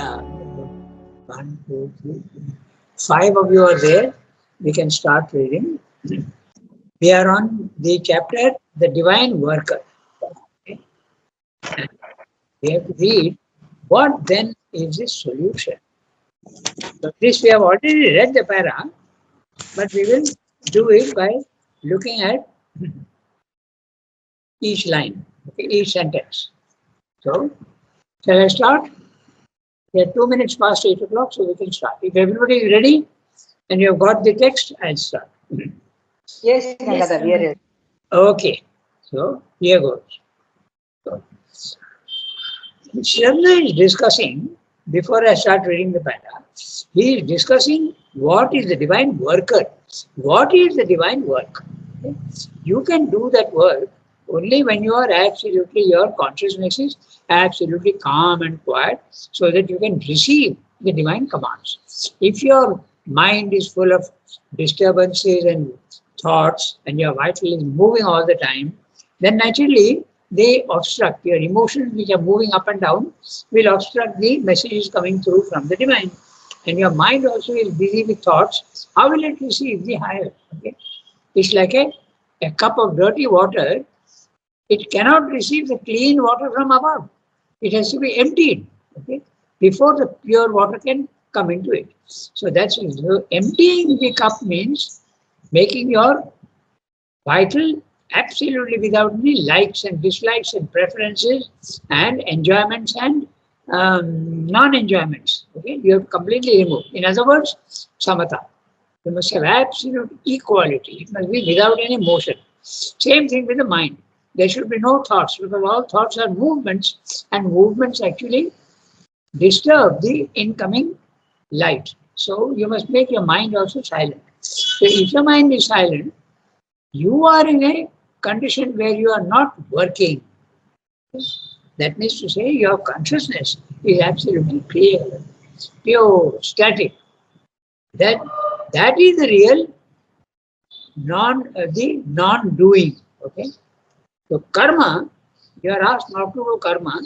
Yeah. 1, 2, 3. 5 of you are there. We can start reading. We are on the chapter, The Divine Worker. Okay? And we have to read what then is the solution. So this we have already read the para, but we will do it by looking at each line, okay, each sentence. So, shall I start? We are 2 minutes past 8 o'clock, so we can start. If everybody is ready and you have got the text, I'll start. Yes, Gangadhar, we are ready. Okay, so here goes. So, Shraddha is discussing, before I start reading the para, he is discussing what is the divine worker. What is the divine work? Okay? You can do that work only when you are absolutely, your consciousness is absolutely calm and quiet, so that you can receive the divine commands. If your mind is full of disturbances and thoughts and your vital is moving all the time, then naturally they obstruct your emotions, which are moving up and down, will obstruct the messages coming through from the divine. And your mind also is busy with thoughts. How will it receive the higher? Okay? It's like a cup of dirty water. It cannot receive the clean water from above. It has to be emptied, okay, before the pure water can come into it. So that's so emptying the cup means making your vital absolutely without any likes and dislikes and preferences and enjoyments and non-enjoyments. Okay, you have completely removed. In other words, samatha. You must have absolute equality. It must be without any motion. Same thing with the mind. There should be no thoughts, because all thoughts are movements, and movements actually disturb the incoming light. So you must make your mind also silent. So if your mind is silent, you are in a condition where you are not working. That means to say your consciousness is absolutely clear, pure, static. That is the real non-doing. Okay. So karma, you are asked not to do karma,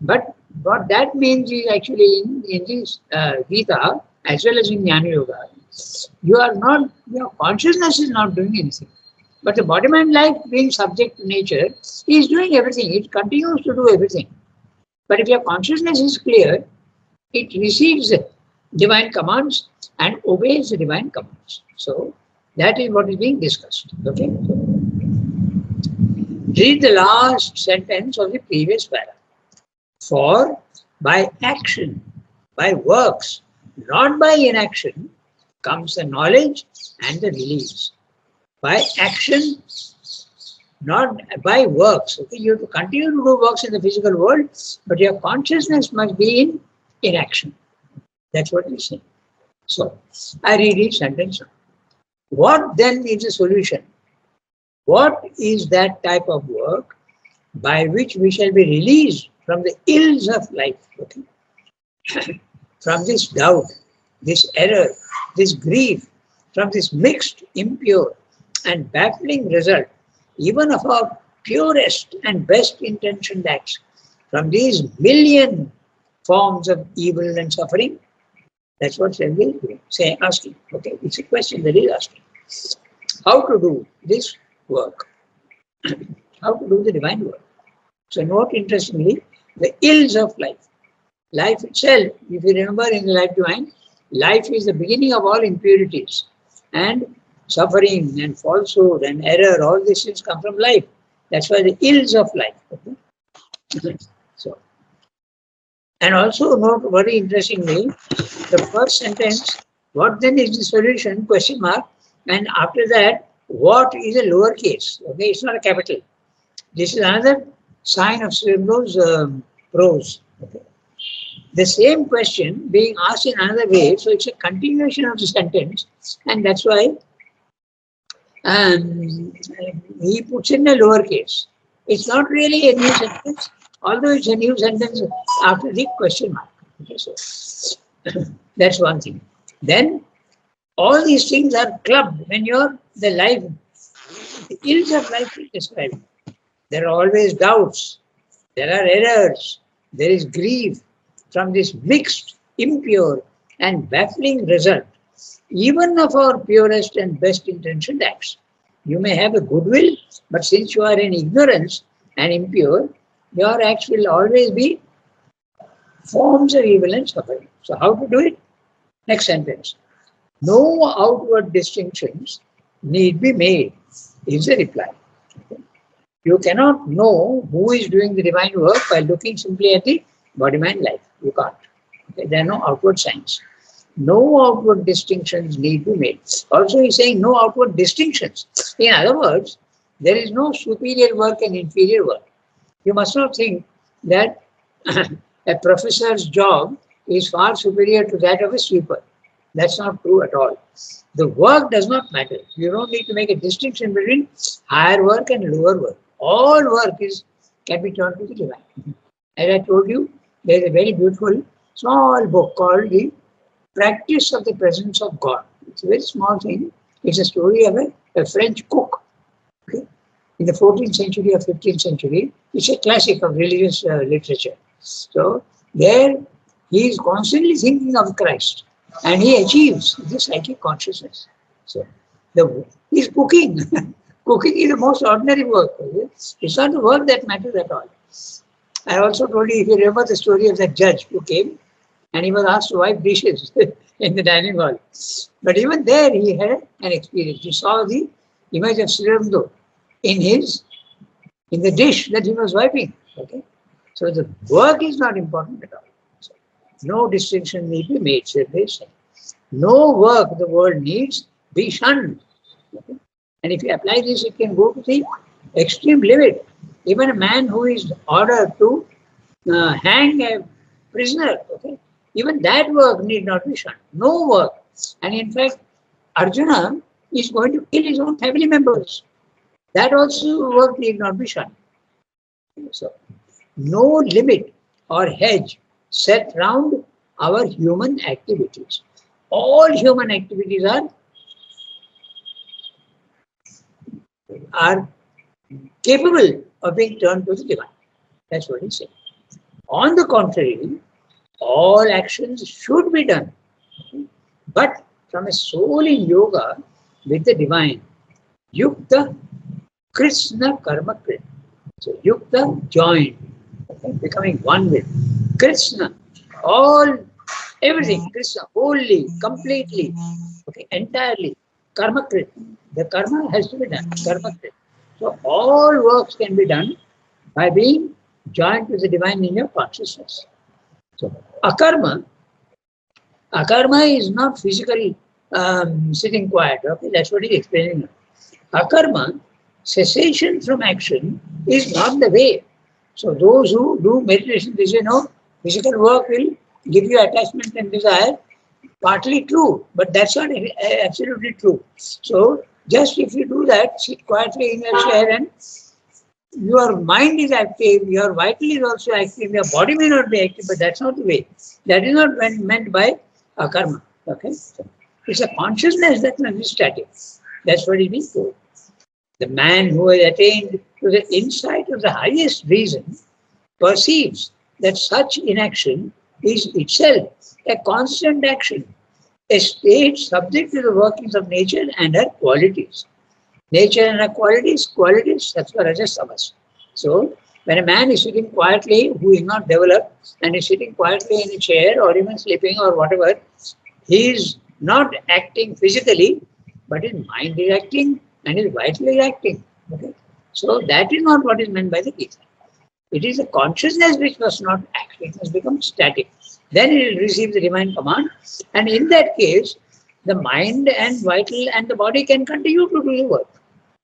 but what that means is actually in this Gita as well as in Jnana Yoga, your consciousness is not doing anything. But the body mind life, being subject to nature, is doing everything. It continues to do everything. But if your consciousness is clear, it receives divine commands and obeys the divine commands. So that is what is being discussed. Okay. Read the last sentence of the previous paragraph. For by action, by works, not by inaction, comes the knowledge and the release. By action, not by works. Okay, you have to continue to do works in the physical world, but your consciousness must be in action. That's what we say. So, I read each sentence. What then is the solution? What is that type of work by which we shall be released from the ills of life? Okay? From this doubt, this error, this grief, from this mixed, impure, and baffling result, even of our purest and best intentioned acts, from these million forms of evil and suffering. That's what Shelby is asking. Okay, it's a question that he's asking. How to do this work? How to do the divine work? So note interestingly, the ills of life. Life itself, if you remember in the life divine, life is the beginning of all impurities. And suffering and falsehood and error, all these things come from life. That's why the ills of life. Okay? So, and also note very interestingly, the first sentence, what then is the solution? Question mark. And after that, what is a lowercase? Okay, it's not a capital. This is another sign of Srimlo's prose. Okay. The same question being asked in another way, so it's a continuation of the sentence, and that's why he puts in a lowercase. It's not really a new sentence, although it's a new sentence after the question mark. Okay, so that's one thing. Then all these things are clubbed when you're the life, the ills of life is described. There are always doubts, there are errors, there is grief from this mixed impure, and baffling result, even of our purest and best intentioned acts. You may have a good will, but since you are in ignorance and impure, your acts will always be forms of evil and suffering. So, how to do it? Next sentence. No outward distinctions need be made, is the reply. You cannot know who is doing the divine work by looking simply at the body-mind life. You can't. Okay? There are no outward signs. No outward distinctions need be made. Also, he's saying no outward distinctions. In other words, there is no superior work and inferior work. You must not think that a professor's job is far superior to that of a sweeper. That's not true at all. The work does not matter. You don't need to make a distinction between higher work and lower work. All work can be turned to the divine. As I told you, there is a very beautiful small book called The Practice of the Presence of God. It's a very small thing. It's a story of a French cook. Okay? In the 14th century or 15th century, it's a classic of religious literature. So there he is constantly thinking of Christ and he achieves the psychic consciousness. So he's cooking. Cooking is the most ordinary work. Okay? It's not the work that matters at all. I also told you, if you remember the story of that judge who came and he was asked to wipe dishes in the dining hall. But even there he had an experience. He saw the image of Sri Ramdo in the dish that he was wiping. Okay? So the work is not important at all. So no distinction need be made, said they say. No work the world needs be shunned. Okay? And if you apply this, it can go to the extreme limit. Even a man who is ordered to hang a prisoner, okay, even that work need not be shunned. No work. And in fact, Arjuna is going to kill his own family members. That also work need not be shunned. So, no limit or hedge set round our human activities. All human activities are capable of being turned to the divine. That's what he said. On the contrary, all actions should be done, but from a soul in yoga with the divine. Yukta Krishna Karma Krit. So Yukta joined, okay, becoming one with Krishna. Everything, Krishna, wholly, completely, okay, entirely. Karma Krit. The karma has to be done. Karma Krit. So all works can be done by being joined to the divine in your consciousness. So akarma is not physical sitting quiet. Okay, that's what he's explaining. Akarma, cessation from action, is not the way. So those who do meditation, they say no, physical work will give you attachment and desire. Partly true, but that's not absolutely true. So just if you do that, sit quietly in your chair and your mind is active, your vital is also active, your body may not be active, but that's not the way. That is not meant by karma. Okay? So it's a consciousness that must be static. That's what it means. The man who has attained to the insight of the highest reason perceives that such inaction is itself a constant action, a state subject to the workings of nature and her qualities. Nature and her qualities, sattva, rajas, tamas. So, when a man is sitting quietly, who is not developed, and is sitting quietly in a chair or even sleeping or whatever, he is not acting physically, but his mind is acting and his vital is acting. Okay? So, that is not what is meant by the Gita. It is a consciousness which must not act, it must become static. Then it will receive the divine command, and in that case, the mind and vital and the body can continue to do the work.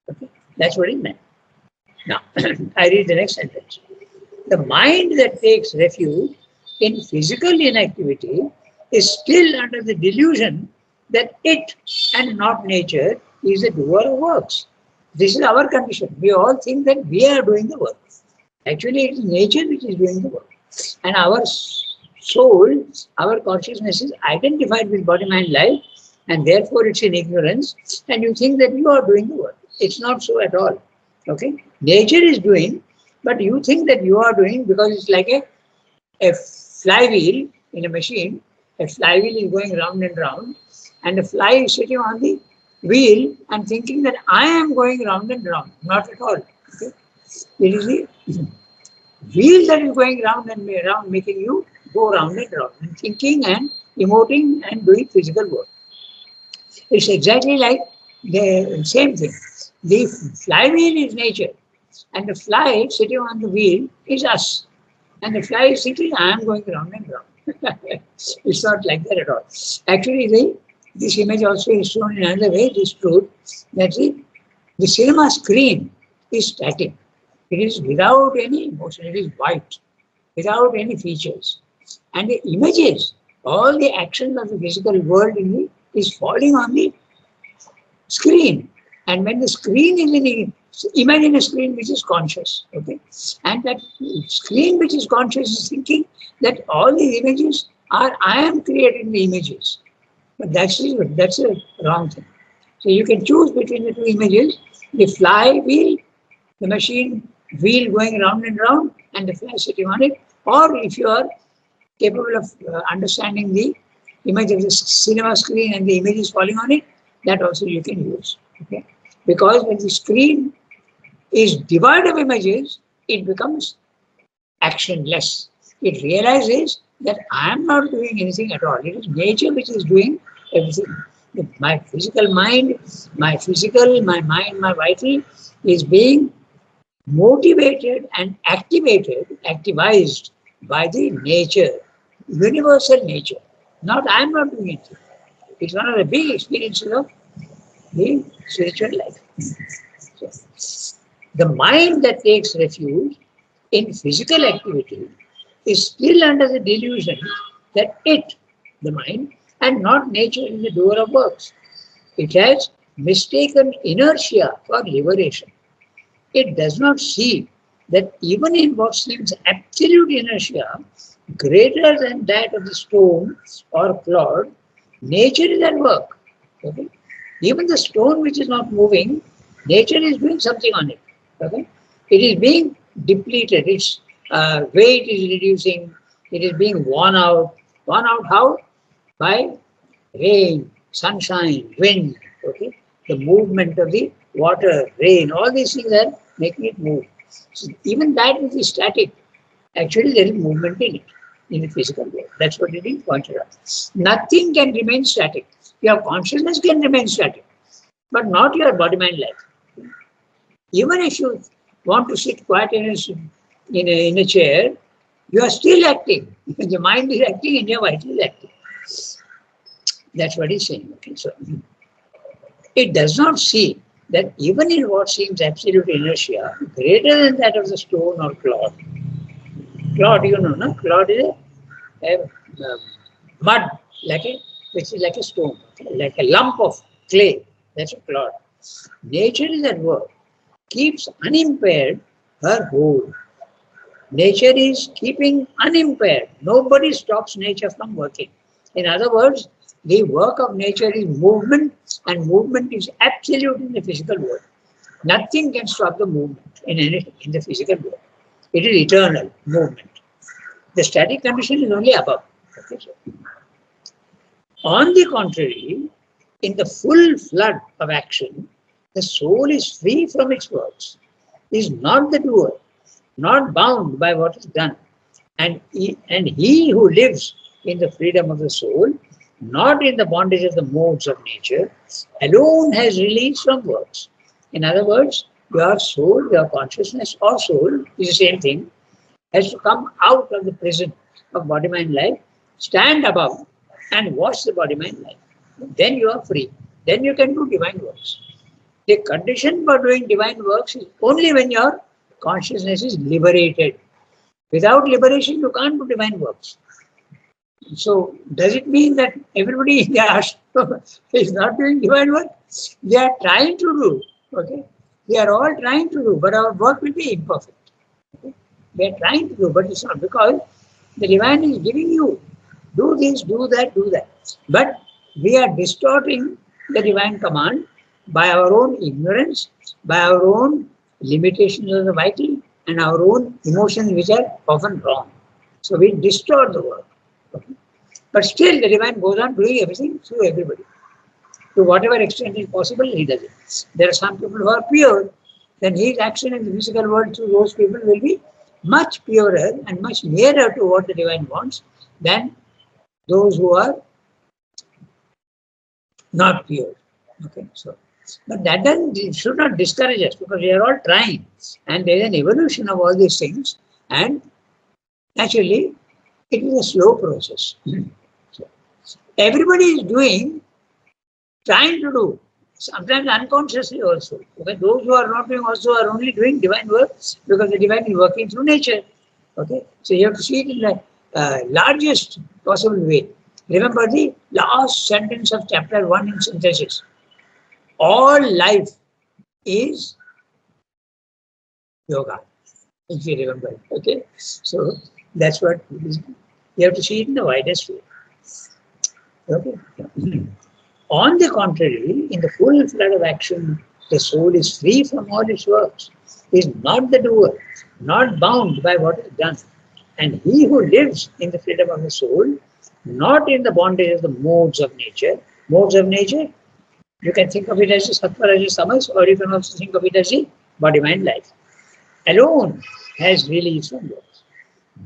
Okay? That's what it meant. Now, I read the next sentence. The mind that takes refuge in physical inactivity is still under the delusion that it and not nature is the doer of works. This is our condition. We all think that we are doing the work. Actually, it is nature which is doing the work. And our soul, our consciousness is identified with body, mind, life, and therefore it's in ignorance, and you think that you are doing the work. It's not so at all. Okay? Nature is doing, but you think that you are doing because it's like a flywheel in a machine. A flywheel is going round and round, and the fly is sitting on the wheel and thinking that I am going round and round. Not at all. Okay? It is the wheel that is going round and round, making you go round and round, and thinking and emoting and doing physical work. It's exactly like the same thing. The flywheel is nature, and the fly sitting on the wheel is us. And the fly is thinking, I am going round and round. It's not like that at all. Actually, this image also is shown in another way, this truth, that the cinema screen is static. It is without any emotion, it is white, without any features. And the images, all the action of the physical world is falling on the screen. And when the screen is in the, imagine a screen which is conscious, okay? And that screen which is conscious is thinking that all the images are, I am creating the images. But that's a wrong thing. So you can choose between the two images, the fly wheel, the machine wheel going round and round, and the fly sitting on it. Or if you are capable of understanding the image of the cinema screen and the images falling on it, that also you can use. Okay? Because when the screen is devoid of images, it becomes actionless. It realizes that I am not doing anything at all. It is nature which is doing everything. My physical mind, my mind, my vital is being motivated and activized by the nature, universal nature. Not I am not doing it. It's one of the big experiences of the spiritual life. So, the mind that takes refuge in physical activity is still under the delusion that it, the mind, and not nature is the doer of works. It has mistaken inertia for liberation. It does not see that even in what seems absolute inertia, greater than that of the stone or clod, nature is at work. Okay? Even the stone which is not moving, nature is doing something on it. Okay? It is being depleted, its weight is reducing, it is being worn out. Worn out how? By rain, sunshine, wind, okay? The movement of the water, rain, all these things are making it move. So even that which is static, actually there is movement in it, in the physical world. That's what it is pointed out. Nothing can remain static. Your consciousness can remain static, but not your body-mind life. Even if you want to sit quiet in a chair, you are still acting. The mind is acting and your vital is acting. That's what he's saying. Okay, so it does not see that even in what seems absolute inertia, greater than that of the stone or clod. Clod, you know, no? Clod is a mud, which is like a stone, like a lump of clay. That's a clod. Nature is at work, keeps unimpaired her hold. Nature is keeping unimpaired. Nobody stops nature from working. In other words, the work of nature is movement, and movement is absolute in the physical world. Nothing can stop the movement in the physical world. It is eternal movement. The static condition is only above. Okay, so. On the contrary, in the full flood of action, the soul is free from its works, is not the doer, not bound by what is done. And he who lives in the freedom of the soul, not in the bondage of the modes of nature, alone has release from works. In other words, your soul, your consciousness or soul is the same thing, has to come out of the prison of body-mind life, stand above and watch the body-mind life. Then you are free. Then you can do divine works. The condition for doing divine works is only when your consciousness is liberated. Without liberation, you can't do divine works. So, does it mean that everybody in the ashram is not doing divine work? They are trying to do. Okay, they are all trying to do, but our work will be imperfect. Okay? They are trying to do, but it's not, because the divine is giving you do this, do that, do that. But we are distorting the divine command by our own ignorance, by our own limitations of the vital, and our own emotions which are often wrong. So we distort the work. Okay? But still the divine goes on doing everything through everybody. To whatever extent is possible, he does it. There are some people who are pure, then his action in the physical world through those people will be much purer and much nearer to what the divine wants than those who are not pure. Okay, so but that doesn't, it should not discourage us, because we are all trying, and there is an evolution of all these things, and naturally it is a slow process. So, everybody is trying to do, sometimes unconsciously also. Okay, those who are not doing also are only doing divine work because the divine is working through nature. Okay, so you have to see it in the largest possible way. Remember the last sentence of chapter 1 in Synthesis. All life is yoga, if you remember. Okay, so that's what you have to see it in the widest way. Okay. On the contrary, in the full flood of action, the soul is free from all its works, is not the doer, not bound by what is done. And he who lives in the freedom of the soul, not in the bondage of the modes of nature, you can think of it as a sattva, rajas, tamas, or you can also think of it as a body-mind life, alone has release from works.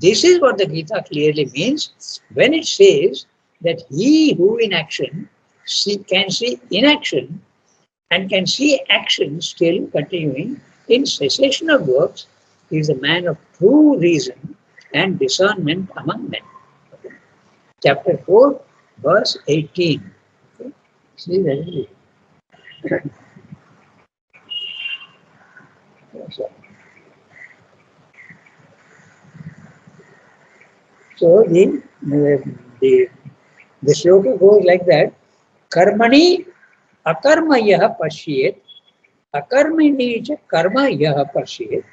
This is what the Gita clearly means when it says that he who in action can see inaction and can see action still continuing in cessation of works is a man of true reason and discernment among men. Okay. Chapter 4, verse 18. Okay. See, that is it. So the shloka goes like that. Karmani akarma yaha pashyet, akarmani cha karma yaha pashyet,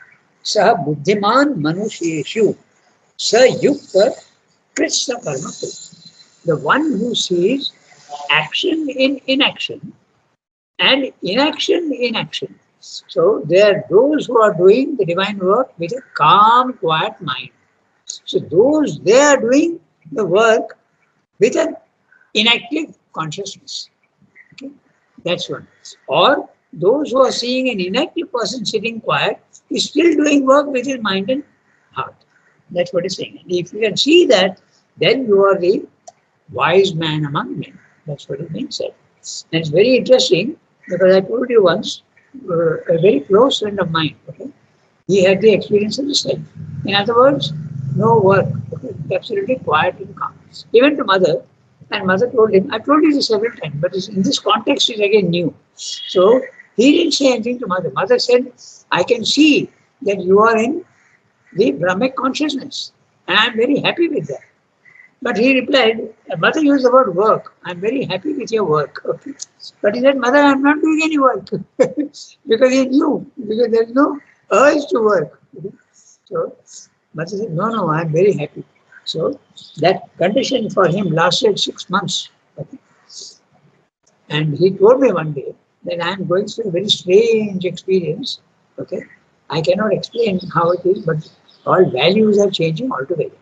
sah buddhiman manusheshu, sa yukta krishna karma. The one who sees action in inaction and inaction in action. So there are those who are doing the divine work with a calm, quiet mind. So those, they are doing the work with an inactive consciousness. Okay? That's one. Or those who are seeing an inactive person sitting quiet is still doing work with his mind and heart. That's what he's saying. And if you can see that, then you are the wise man among men. That's what is being said. And it's very interesting because I told you once, a very close friend of mine, okay, he had the experience of the self. In other words, no work, okay, absolutely quiet and calm. Even to mother, and mother told him, I told you this several times, but in this context is again new. So he didn't say anything to mother. Mother said, I can see that you are in the Brahmic consciousness, and I am very happy with that. But he replied, mother used the word work. I am very happy with your work. Okay. But he said, mother, I am not doing any work. Because he knew, because there is no urge to work. So mother said, no, I am very happy. So that condition for him lasted 6 months. Okay. And he told me one day that I am going through a very strange experience. Okay. I cannot explain how it is, but all values are changing altogether.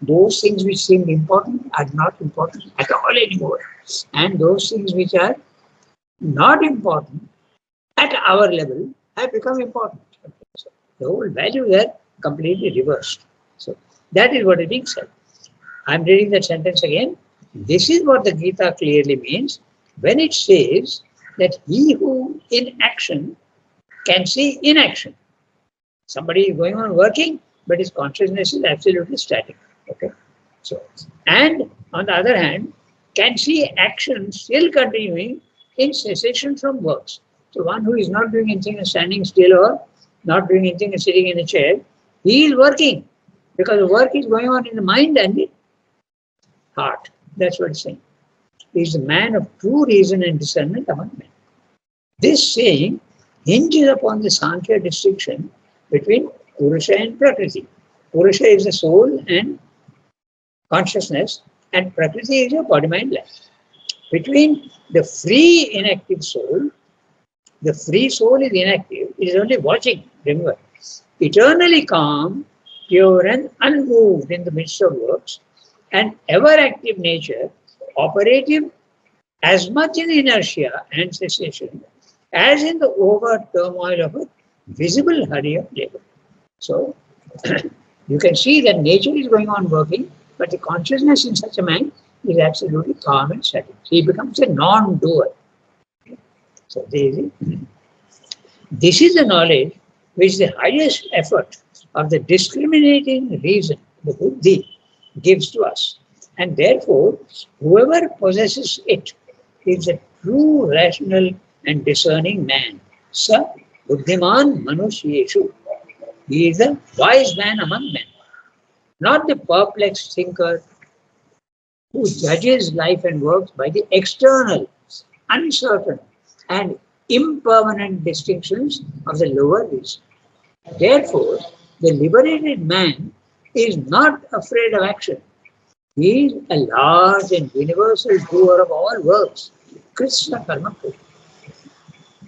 Those things which seemed important are not important at all anymore. And those things which are not important at our level have become important. So the whole values are completely reversed. So that is what is being said. I am reading that sentence again. This is what the Gita clearly means when it says that he who in action can see inaction. Somebody is going on working, but his consciousness is absolutely static. Okay. So, and on the other hand, can see action still continuing in cessation from works. So one who is not doing anything and standing still, or not doing anything and sitting in a chair, he is working because the work is going on in the mind and the heart. That's what it's saying. He is the man of true reason and discernment among men. This saying hinges upon the Sankhya distinction between Purusha and Prakriti. Purusha is the soul and consciousness, and Prakriti is your body-mind life. Between the free inactive soul, the free soul is inactive, it is only watching, remember. Eternally calm, pure and unmoved in the midst of works, An ever-active nature, operative as much in inertia and cessation as in the overt turmoil of a visible hurry of labor. So, you can see that nature is going on working, but the consciousness in such a man is absolutely calm and steady. He becomes a non-doer. So, this is the knowledge which the highest effort of the discriminating reason, the buddhi, gives to us. And therefore, whoever possesses it is a true rational and discerning man. Sa buddhiman manushyeshu. He is a wise man among men, not the perplexed thinker who judges life and works by the external, uncertain, and impermanent distinctions of the lower reason. Therefore, the liberated man is not afraid of action. He is a large and universal doer of all works. Krishna Karma.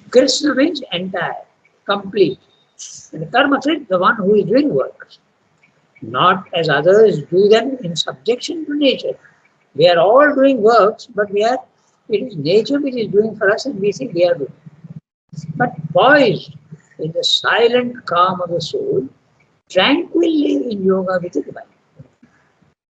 Krishna means entire, complete. And Karma is the one who is doing works. Not as others do them in subjection to nature. We are all doing works, but it is nature which is doing for us and we think we are doing. But poised in the silent calm of the soul, tranquilly in yoga with the divine.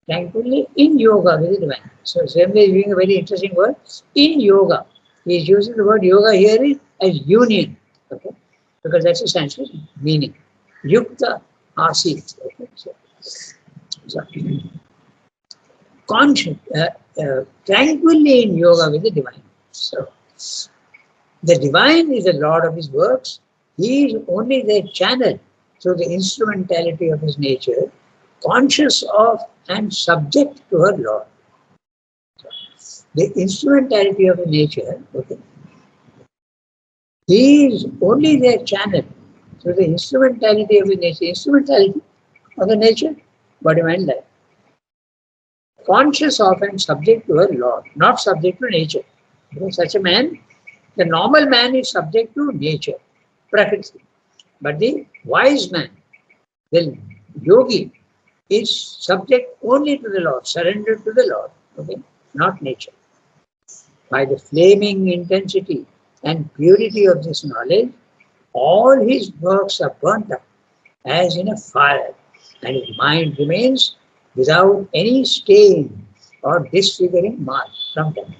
Tranquilly in yoga with the divine. So Swami is using a very interesting word. In yoga. He is using the word yoga here as union. Okay? Because that's the Sanskrit meaning. Yukta asit. Okay? So tranquilly in yoga with the divine. So the divine is the Lord of his works. He is only the channel through the instrumentality of his nature, conscious of and subject to her Lord. The instrumentality of the nature, okay, he is only their channel through the instrumentality of the nature. Instrumentality of the nature, body, mind, life. Conscious of and subject to her Lord, not subject to nature. Because such a man, the normal man is subject to nature, prakriti. But the wise man, the yogi, is subject only to the Lord, surrendered to the Lord, okay, not nature. By the flaming intensity and purity of this knowledge, all his works are burnt up as in a fire, and his mind remains without any stain or disfiguring mark from them.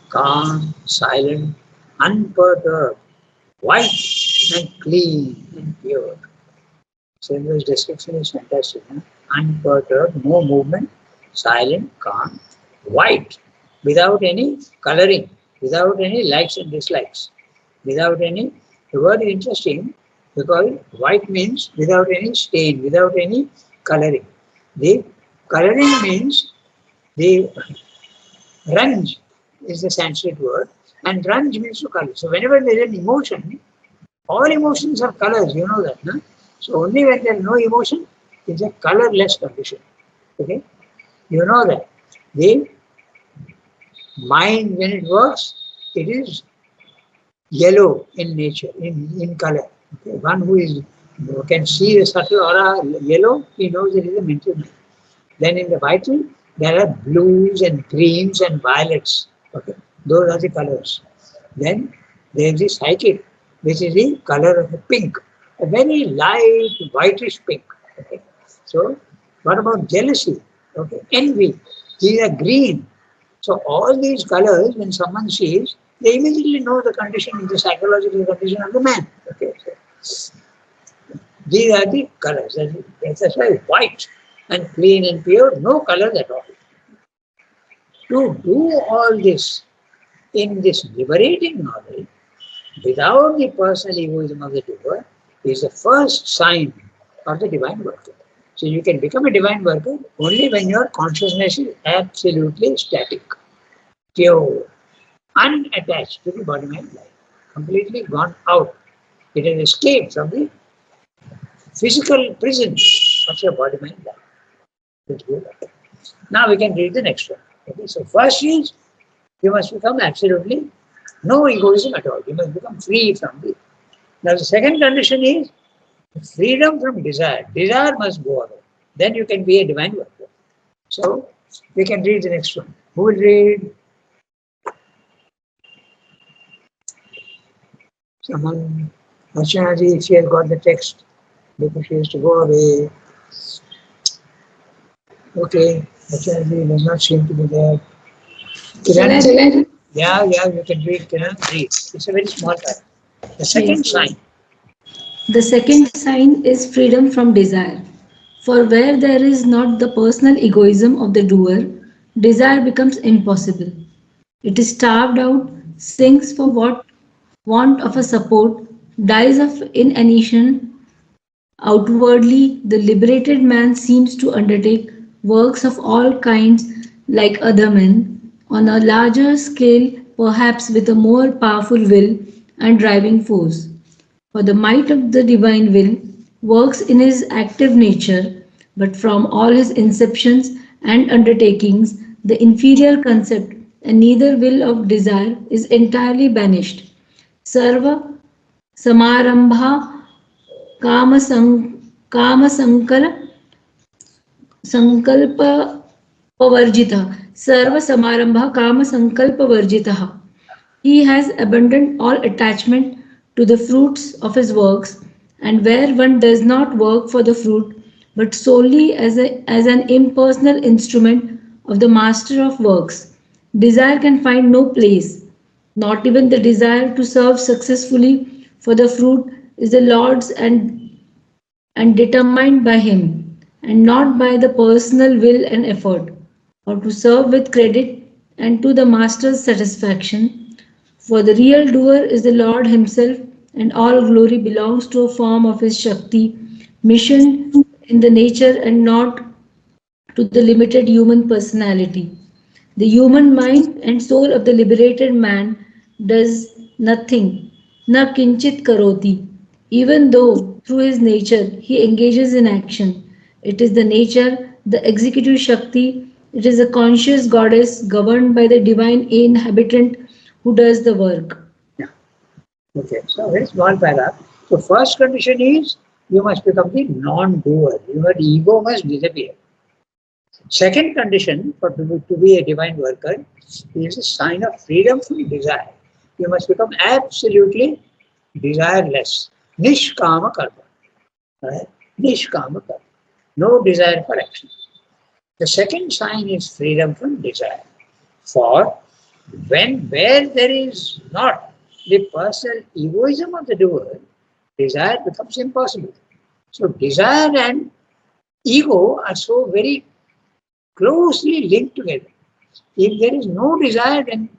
Calm, silent, unperturbed, white and clean and pure. So this description is fantastic. Huh? Unperturbed, no movement, silent, calm, white, without any coloring, without any likes and dislikes, without any. The word is interesting because white means without any stain, without any coloring. The coloring means the ranj is the Sanskrit word, and ranj means to color. So whenever there is an emotion, all emotions are colors, you know that, no? So only when there is no emotion, it's a colorless condition. Okay? You know that. The mind, when it works, it is yellow in nature, in color. Okay? One who can see the subtle aura yellow, he knows it is a mental mind. Then in the vital, there are blues and greens and violets. Okay? Those are the colors. Then there is the psychic, which is the color of the pink, a very light whitish pink. Okay? So, what about jealousy? Okay, envy. These are green. So all these colors, when someone sees, they immediately know the condition, the psychological condition of the man. Okay, so these are the colors. That's why white and clean and pure, no colors at all. To do all this in this liberating knowledge, without the personal egoism of the doer, is the first sign of the divine worker. So you can become a divine worker only when your consciousness is absolutely static, pure, unattached to the body, mind, life, completely gone out. It has escaped from the physical prison of your body, mind, life. Now we can read the next one. Okay, so first is you must become absolutely no egoism at all. You must become free from it. Now the second condition is freedom from desire. Desire must go away. Then you can be a divine worker. So We can read the next one. Who will read? Someone, Archanaji, if she has got the text, because she has to go away. Okay, Archanaji does not seem to be there. Kiran? Yeah, you can read, Kiran, read. It's a very small paragraph. The second Yes. sign. The second sign is freedom from desire. For where there is not the personal egoism of the doer, desire becomes impossible. It is starved out, sinks for what want of a support, dies of inanition. Outwardly, the liberated man seems to undertake works of all kinds like other men, on a larger scale, perhaps with a more powerful will and driving force. For the might of the divine will works in his active nature, but from all his inceptions and undertakings, the inferior concept and neither will of desire is entirely banished. Sarva Samarambha Kama Sankala Sankalpavarjitah. Sarva Samarambha Kama Sankalpavarjitah. He has abandoned all attachment to the fruits of his works, and where one does not work for the fruit, but solely as an impersonal instrument of the master of works, desire can find no place. Not even the desire to serve successfully for the fruit is the Lord's and determined by him, and not by the personal will and effort, or to serve with credit and to the master's satisfaction. For the real doer is the Lord himself, and all glory belongs to a form of his Shakti, mission in the nature and not to the limited human personality. The human mind and soul of the liberated man does nothing, na kinchit karoti, even though through his nature he engages in action. It is the nature, the executive Shakti, it is a conscious goddess governed by the divine inhabitant who does the work. Yeah. Okay, so very small paragraph. So first condition is you must become the non-doer. Your ego must disappear. Second condition for to be a divine worker is a sign of freedom from desire. You must become absolutely desireless. Nishkama karma. Right? Nishkama karma. No desire for action. The second sign is freedom from desire. For where there is not the personal egoism of the doer, desire becomes impossible. So desire and ego are so very closely linked together. If there is no desire, then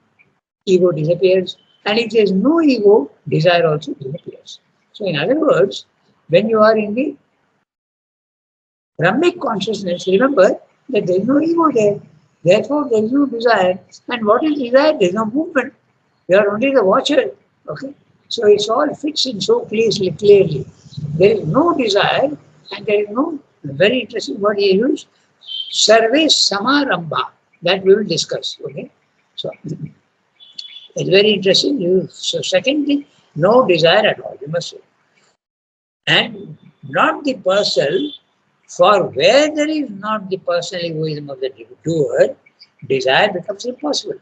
ego disappears. And if there is no ego, desire also disappears. So in other words, when you are in the Brahmic consciousness, remember that there is no ego there. Therefore, there is no desire. And what is desire? There is no movement. You are only the watcher. Okay? So it all fits in so clearly. There is no desire and there is no very interesting word he used, Sarve Samarambha. That we will discuss. Okay? So it's very interesting. So second thing, no desire at all, you must say. And not the person, for where there is not the personal egoism of the doer, desire becomes impossible.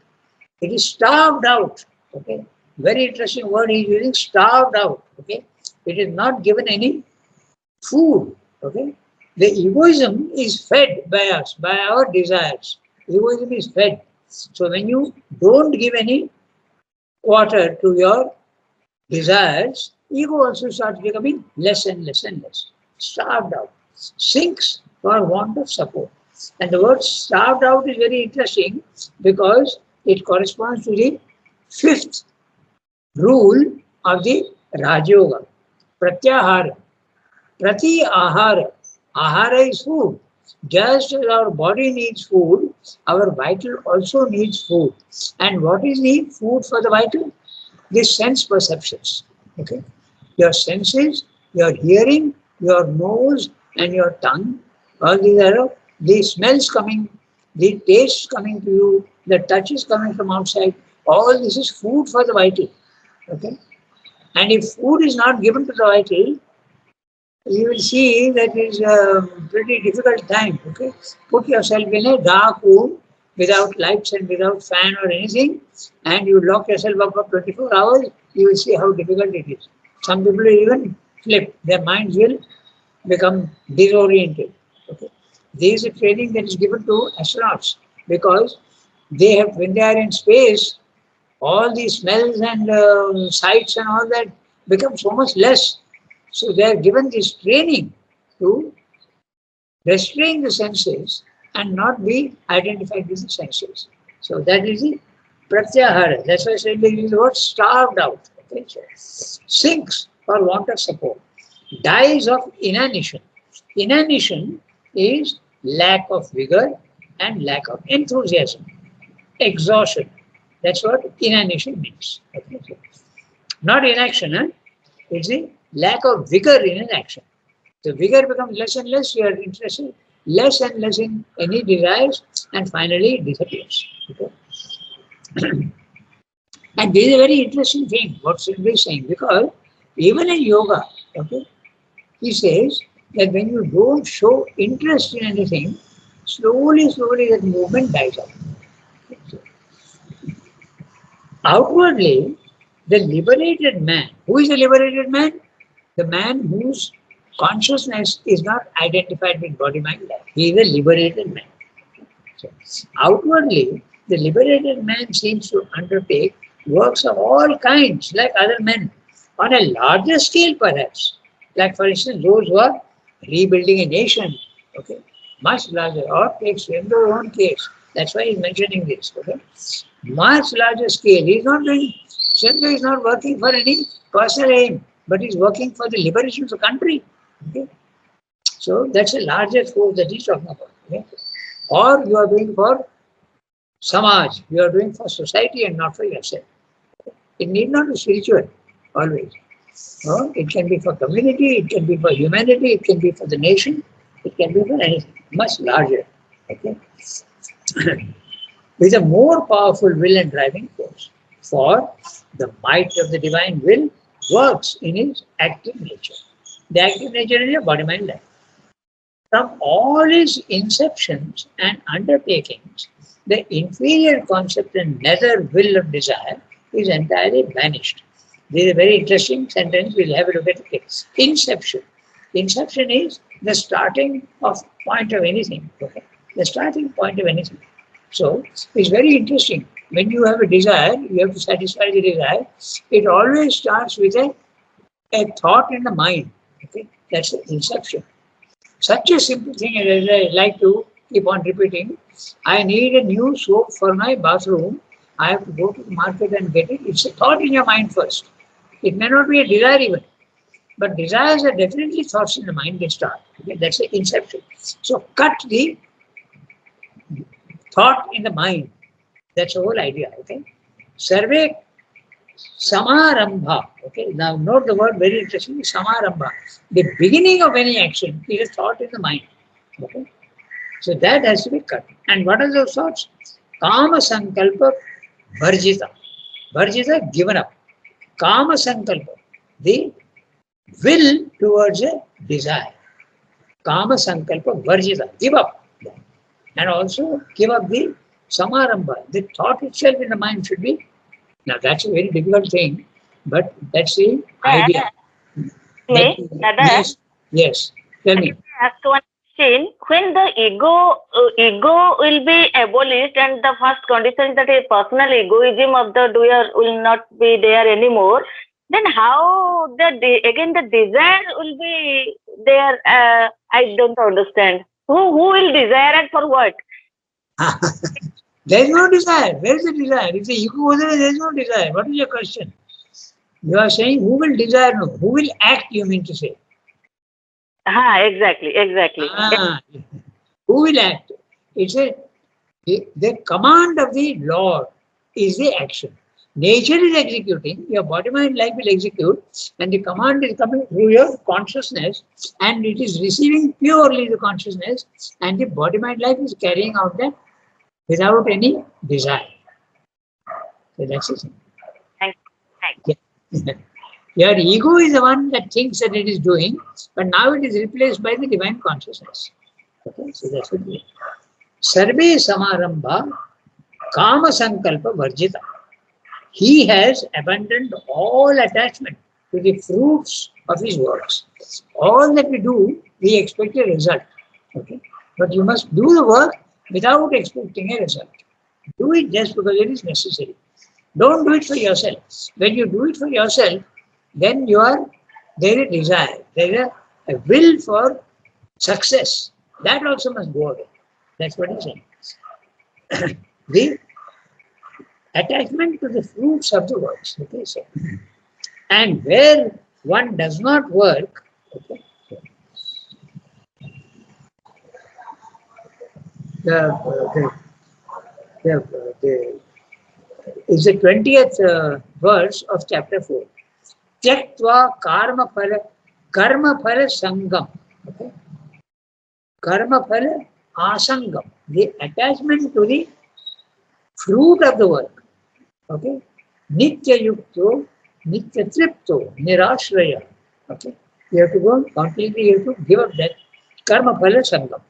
It is starved out. Okay? Very interesting word he is using, starved out. Okay? It is not given any food. Okay? The egoism is fed by us, by our desires. Egoism is fed. So when you don't give any quarter to your desires, ego also starts becoming less and less and less. Starved out. Sinks for want of support. And the word starved out is very interesting because it corresponds to the fifth rule of the Rajoga. Pratyahara. Prati ahara. Ahara is food. Just as our body needs food, our vital also needs food. And what is the food for the vital? The sense perceptions. Okay? Your senses, your hearing, your nose, and your tongue, all these are the smells coming, the tastes coming to you, the touches coming from outside. All this is food for the vital. Okay? And if food is not given to the vital, you will see that is a pretty difficult time. Okay, put yourself in a dark room without lights and without fan or anything, and you lock yourself up for 24 hours. You will see how difficult it is. Some people will even flip; their minds will become disoriented. Okay, there is a training that is given to astronauts because they have, when they are in space, all these smells and sights and all that become so much less. So they are given this training to restrain the senses and not be identified with the senses. So that is the pratyahara. That's why I said there is the word starved out. Okay? So, sinks for want of support, dies of inanition. Inanition is lack of vigor and lack of enthusiasm, exhaustion. That's what inanition means. Okay? So, not inaction, huh? It's the lack of vigor in an action. The vigor becomes less and less, you are interested less and less in any desires, and finally it disappears. Okay? And this is a very interesting thing, what Sindhu is saying, because even in yoga, okay, he says that when you don't show interest in anything, slowly that movement dies out. So, outwardly, the liberated man, who is the liberated man? The man whose consciousness is not identified with body, mind, life. He is a liberated man. So, outwardly, the liberated man seems to undertake works of all kinds, like other men, on a larger scale perhaps. Like, for instance, those who are rebuilding a nation, okay, much larger, or take Srindo's own case. That's why he's mentioning this, okay. Much larger scale. He's not doing, Srindo is not working for any personal aim, but he's working for the liberation of the country. Okay. So that's a larger force that he's talking about. Okay. Or you are doing for Samaj, you are doing for society and not for yourself. It need not be spiritual, always. No? It can be for community, it can be for humanity, it can be for the nation, it can be for anything, much larger. Okay? With a more powerful will and driving force. For the might of the divine will works in its active nature. The active nature is your body, mind, life. From all his inceptions and undertakings, the inferior concept and nether will of desire is entirely banished. This is a very interesting sentence. We'll have a look at it. Inception. Inception is the starting of point of anything. Okay? The starting point of anything. So it's very interesting. When you have a desire, you have to satisfy the desire. It always starts with a thought in the mind. Okay? That's the inception. Such a simple thing as I like to keep on repeating. I need a new soap for my bathroom. I have to go to the market and get it. It's a thought in your mind first. It may not be a desire even. But desires are definitely thoughts in the mind, they start. Okay? That's the inception. So cut the thought in the mind. That's the whole idea. Okay. Survey Samarambha. Okay. Now note the word very interesting. Samarambha. The beginning of any action is a thought in the mind. Okay. So that has to be cut. And what are those thoughts? Kama Sankalpa Varjita. Varjita, given up. Kama Sankalpa, the will towards a desire. Kama Sankalpa Varjita, give up. And also give up the Samarambha. The thought itself in the mind should be. Now that's a very difficult thing, but that's the idea. Me, Dada, Yes. Tell me. ask one question. When the ego will be abolished, and the first condition that a personal egoism of the doer will not be there anymore, then how again the desire will be there? I don't understand. Who will desire and for what? There is no desire. Where is the desire? If the ego goes away, there is no desire. What is your question? You are saying who will desire? No. Who will act, you mean to say? Exactly. Who will act? It's the command of the Lord is the action. Nature is executing, your body, mind, life will execute, and the command is coming through your consciousness, and it is receiving purely the consciousness, and the body, mind, life is carrying out that without any desire. So that's it. Thank Yeah. Your ego is the one that thinks that it is doing, but now it is replaced by the divine consciousness. Okay, so that's what it means. Sarve samarambha kama sankalpa varjita. He has abandoned all attachment to the fruits of his works. All that we do, we expect a result. Okay? But you must do the work without expecting a result. Do it just because it is necessary. Don't do it for yourself. When you do it for yourself, then there is a desire, there is a will for success. That also must go away. That's what he's saying. The attachment to the fruits of the works. Okay, so, and where one does not work, okay, the is the 20th verse of chapter 4. Tyaktva karma phala sangam. Okay? Karma phala asangam. The attachment to the fruit of the work. Okay? Nitya yukto, nitya tripto, nirashraya. Okay? You have to go completely, you have to give up that karma phala sangam.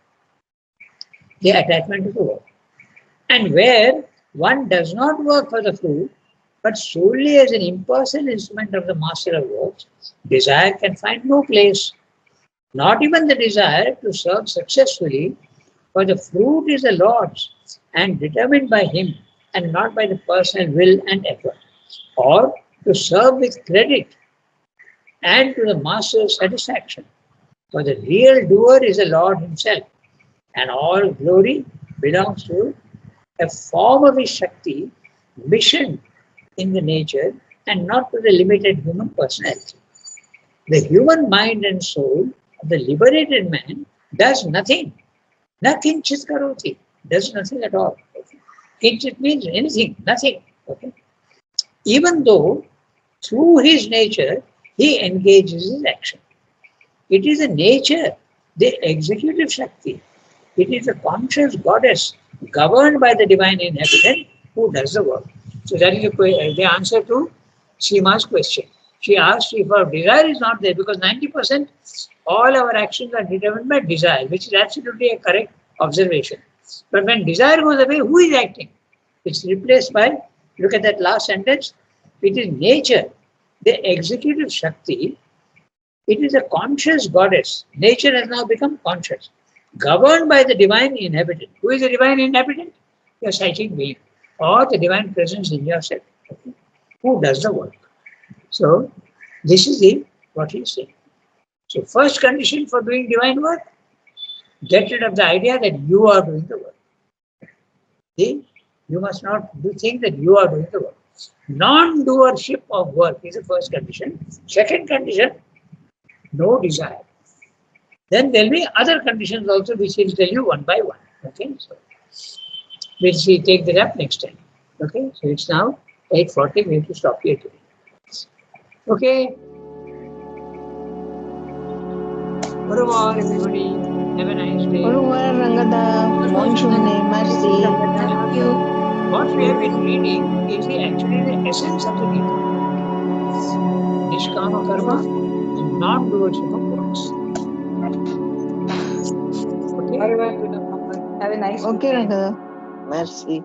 The attachment to the work. And where one does not work for the fruit, but solely as an impersonal instrument of the master of works, desire can find no place. Not even the desire to serve successfully, for the fruit is the Lord's and determined by Him and not by the personal will and effort. Or to serve with credit and to the master's satisfaction. For the real doer is the Lord Himself, and all glory belongs to a form of his Shakti, mission in the nature, and not to the limited human personality. The human mind and soul of the liberated man does nothing. Nothing chit karoti, does nothing at all. Okay? Kinchit means anything, nothing. Okay? Even though through his nature he engages in action. It is a nature, the executive Shakti. It is a conscious goddess governed by the divine inhabitant who does the work. So that is the answer to Seema's question. She asked if our desire is not there, because 90% all our actions are determined by desire, which is absolutely a correct observation. But when desire goes away, who is acting? It's replaced by, look at that last sentence, it is nature, the executive Shakti. It is a conscious goddess. Nature has now become conscious, governed by the divine inhabitant. Who is the divine inhabitant? Your psychic being, or the divine presence in yourself. Okay? Who does the work? So, this is what he is saying. So, first condition for doing divine work, get rid of the idea that you are doing the work. See? You must not think that you are doing the work. Non-doership of work is the first condition. Second condition, no desire. Then there will be other conditions also which he will tell you one by one. Okay, so we'll see, take that up next time. Okay, so it's now 8:40, we have to stop here today. Okay. Au revoir, everybody. Have a nice day. Au revoir, Ranganath. Bonne journée. Merci. Thank you. What we have been reading is actually the essence of the Gita. Nishkama karma and non-doership of works. Okay. Okay, Ranganath. Merci.